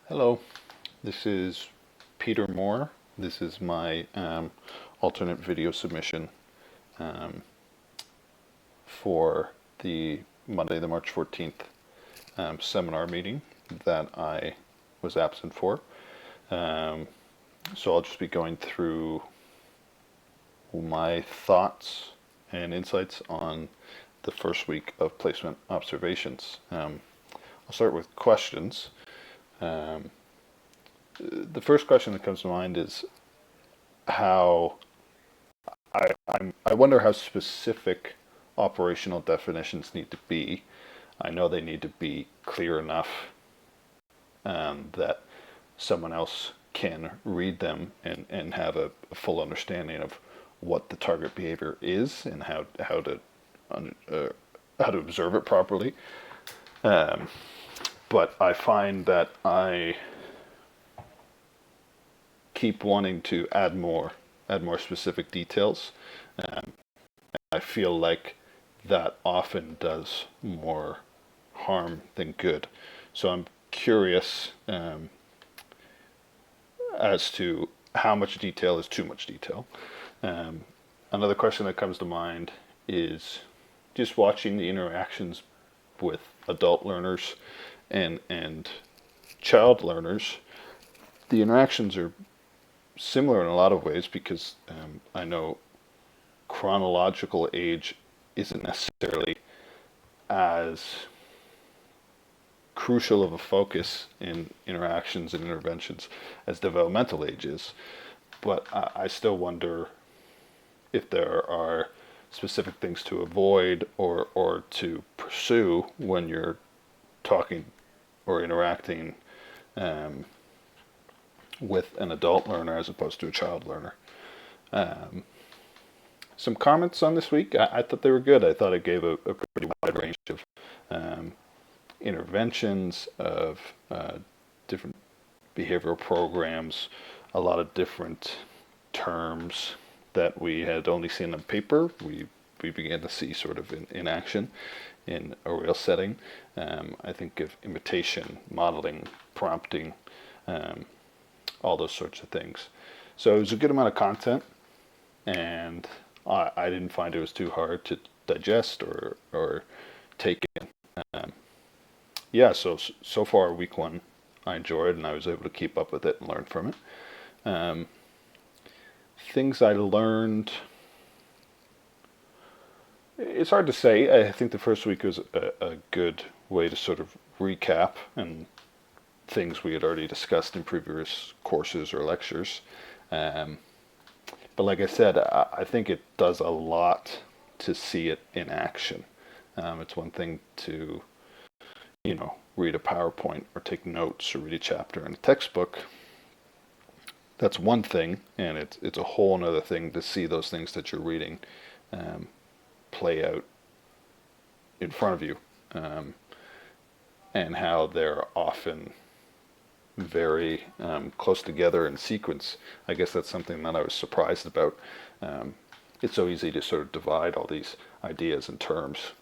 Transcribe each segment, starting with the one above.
Hello, this is Peter Moore. This is my alternate video submission um, for the Monday, the March 14th seminar meeting that I was absent for. So I'll just be going through my thoughts and insights on the first week of placement observations. I'll start with questions. The first question that comes to mind is how I wonder how specific operational definitions need to be. I know they need to be clear enough that someone else can read them and have a full understanding of what the target behavior is and how to observe it properly. But I find that I keep wanting to add more specific details. I feel like that often does more harm than good. So I'm curious as to how much detail is too much detail. Another question that comes to mind is just watching the interactions with adult learners and child learners. The interactions are similar in a lot of ways because I know chronological age isn't necessarily as crucial of a focus in interactions and interventions as developmental age is, but I still wonder if there are specific things to avoid or to pursue when you're talking or interacting with an adult learner as opposed to a child learner. Some comments on this week, I thought they were good. I thought it gave a pretty wide range of interventions, of different behavioral programs, a lot of different terms that we had only seen on paper. We began to see sort of in action in a real setting. I think of imitation, modeling, prompting, all those sorts of things. So it was a good amount of content, and I didn't find it was too hard to digest or take in. Yeah, so far week one I enjoyed, and I was able to keep up with it and learn from it. Things I learned, it's hard to say. I think the first week was a good way to sort of recap and things we had already discussed in previous courses or lectures. But like I said, I think it does a lot to see it in action. It's one thing to, read a PowerPoint or take notes or read a chapter in a textbook. That's one thing, and it's a whole other thing to see those things that you're reading play out in front of you, and how they're often very close together in sequence. I guess that's something that I was surprised about. It's so easy to sort of divide all these ideas and terms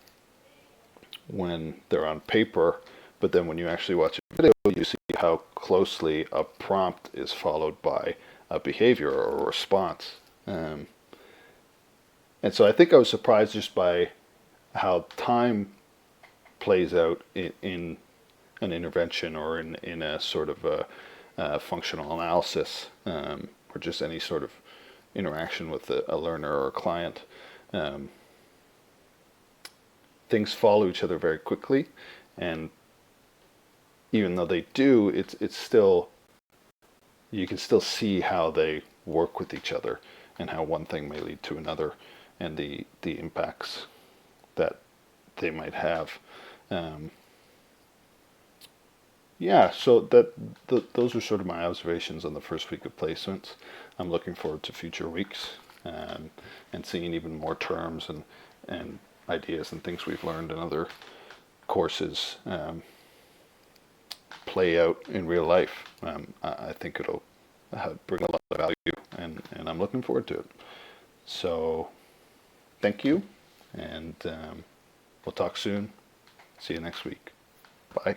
when they're on paper, but then when you actually watch a video, you see how closely a prompt is followed by a behavior or a response. And so I think I was surprised just by how time plays out in an intervention or in a sort of a functional analysis, or just any sort of interaction with a learner or a client. Things follow each other very quickly, and even though they do, it's still, you can still see how they work with each other and how one thing may lead to another and the impacts that they might have. Yeah, so those are sort of my observations on the first week of placements. I'm looking forward to future weeks, and seeing even more terms and ideas and things we've learned in other courses play out in real life. I think it'll bring a lot of value, and I'm looking forward to it. So thank you, and we'll talk soon. See you next week. Bye.